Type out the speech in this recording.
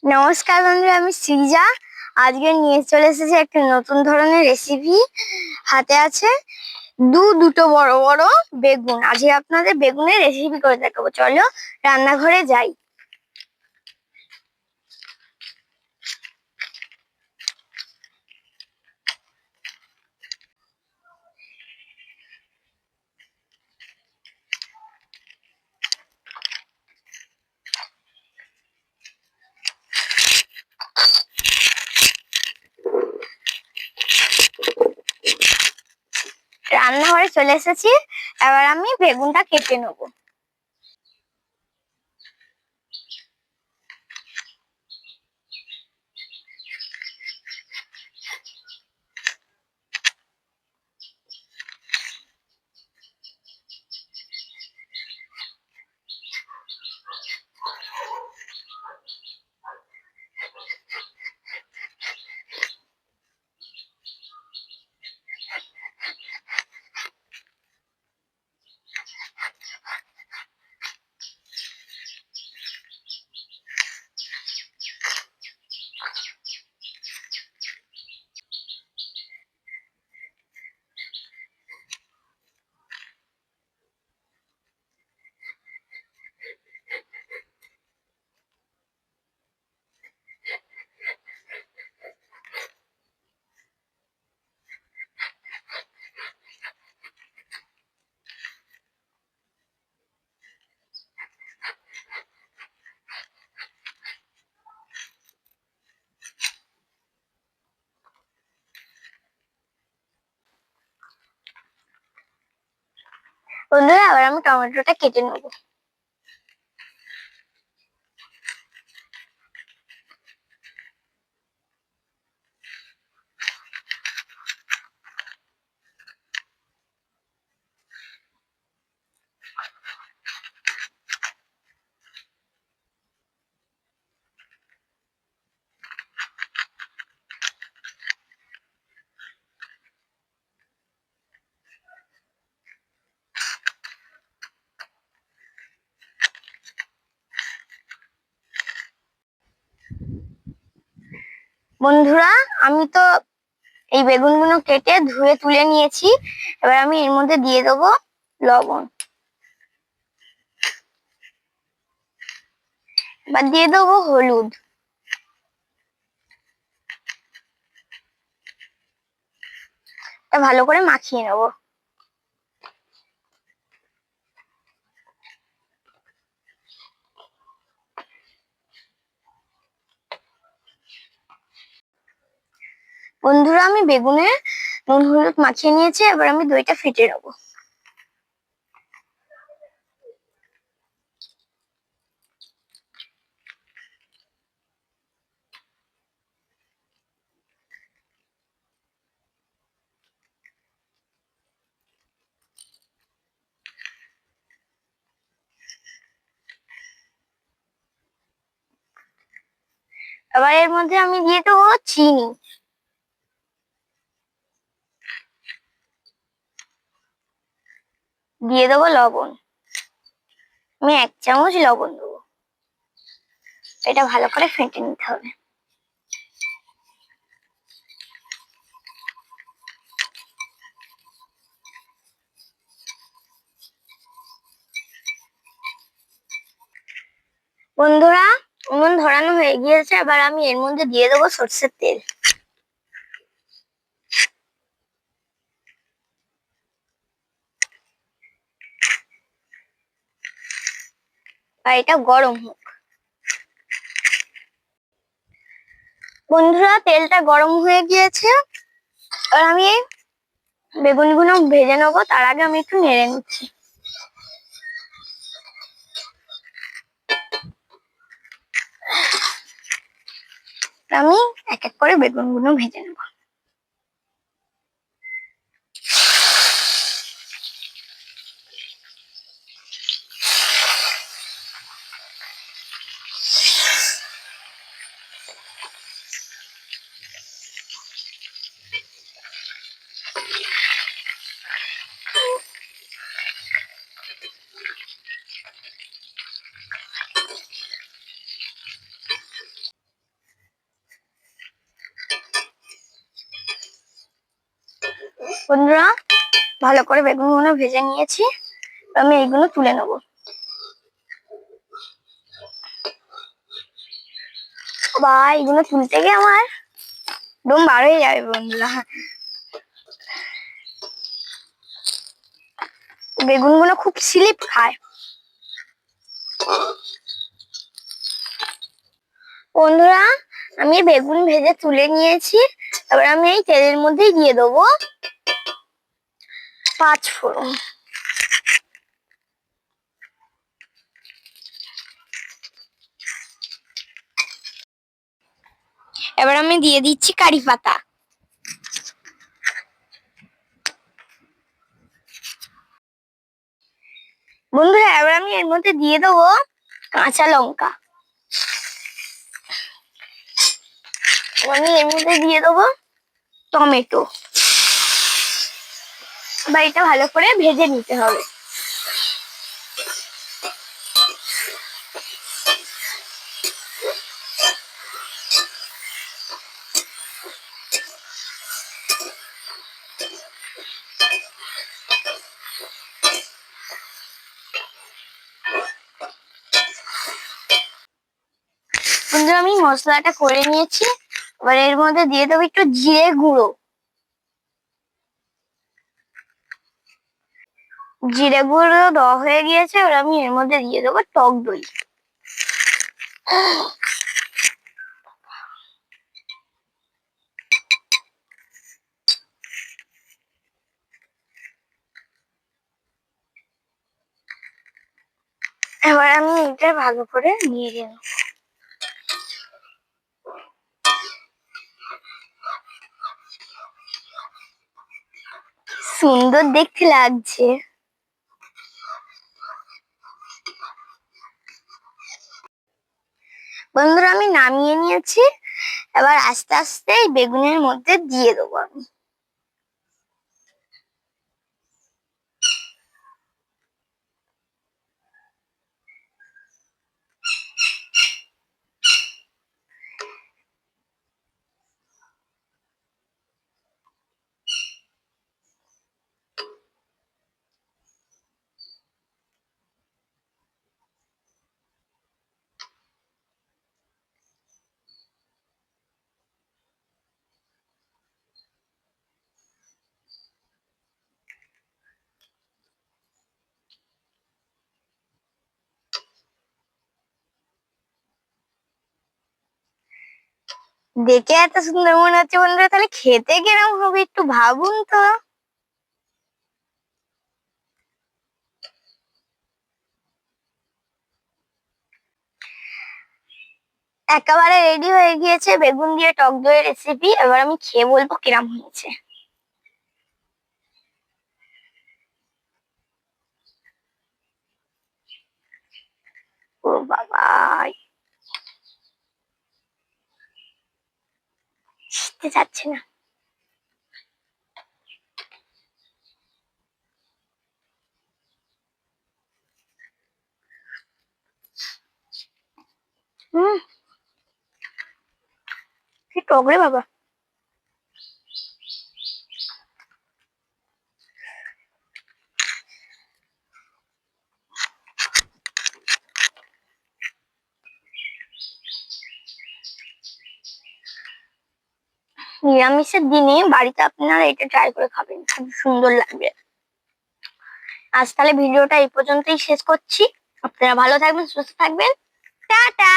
নমস্কার বন্ধুরা, আমি সৃজা। আজকে নিয়ে চলে এসেছি একটা নতুন ধরনের রেসিপি। হাতে আছে দুটো বড় বড় বেগুন। আজকে আপনাদের বেগুনের রেসিপি করে দেখাবো। চলো রান্নাঘরে যাই। রান্নাঘরে চলে এসেছি। এবার আমি বেগুনটা কেটে নেবো। বন্ধুরা, আবার আমি টমেটোটা কেটে নেবো। বন্ধুরা, আমি তো এই বেগুনগুলো কেটে ধুয়ে তুলে নিয়েছি। এবার আমি এর মধ্যে দিয়ে দেবো লবণ। এবার দিয়ে দেবো হলুদ। এটা ভালো করে মাখিয়ে নেবো। বন্ধুরা, আমি বেগুনে নুন হলুদ মাখিয়ে নিয়েছি। এবার আমি দইটা ফেটে নেবো। এবার এর মধ্যে আমি দিয়ে দেবো চিনি। দিয়ে দেবো লবণ। আমি 1 চামচ লবণ দেবো। এটা ভালো করে ফেটে নিতে হবে। বন্ধুরা, উনুন ধরানো হয়ে গিয়েছে। এবার আমি এর মধ্যে দিয়ে দেবো সরষের তেল। আর এটা গরম হোক। বন্ধুরা, তেলটা গরম হয়ে গিয়েছে। আর আমি বেগুনগুলো ভেজে নেবো। তার আগে আমি একটু নেড়ে নিচ্ছি। আমি এক এক করে বেগুনগুলো ভেজে নেবো। বন্ধুরা ভালো করে বেগুনগুলো ভেজে নিয়েছি, আমি এইগুলো তুলে নেবো। বা এইগুলো তুলতে গিয়ে আমার দম বার হয়ে যাবে বন্ধুরা। বেগুনগুলো খুব স্লিপ খায়। বন্ধুরা আমি বেগুন ভেজে তুলে নিয়েছি, এবার আমি এই তেলের মধ্যেই দিয়ে দেবো 5 ফোড়ন। এবার আমি দিয়ে দিচ্ছি কারি পাতা। বন্ধুরা এবার আমি এর মধ্যে দিয়ে দেবো কাঁচা লঙ্কা। আমি এর মধ্যে দিয়ে দেবো টমেটো। এবার এটা ভালো করে ভেজে নিতে হবে। বন্ধুরা আমি মশলাটা করে নিয়েছি, এবার এর মধ্যে দিয়ে দেবো একটু জিরে গুঁড়ো। জিরে গুঁড়ো দেওয়া হয়ে গিয়েছে, এবার আমি এর মধ্যে দিয়ে দেবো টক দই। এবার আমি এটা ভালো করে নিয়ে নেব। সুন্দর দেখতে লাগছে। বন্ধুরা আমি নামিয়ে নিয়েছি, এবার আস্তে আস্তে এই বেগুনের মধ্যে দিয়ে দেবো আমি। দেখে এত সুন্দর মনে হচ্ছে বন্ধুরা, তাহলে খেতে কিরম হবে একটু ভাবুন তো। একেবারে রেডি হয়ে গিয়েছে বেগুন দিয়ে টক দইয়ের রেসিপি। এবার আমি খেয়ে বলবো কিরম হয়েছে। ও বাবা, শিখতে চাচ্ছে না। হুম, কি টক রে বাবা। নিরামিষের দিনে বাড়িতে আপনারা এটা ট্রাই করে খাবেন, খুব সুন্দর লাগবে। আজ তাহলে ভিডিওটা এই পর্যন্তই শেষ করছি। আপনারা ভালো থাকবেন, সুস্থ থাকবেন, টাটা।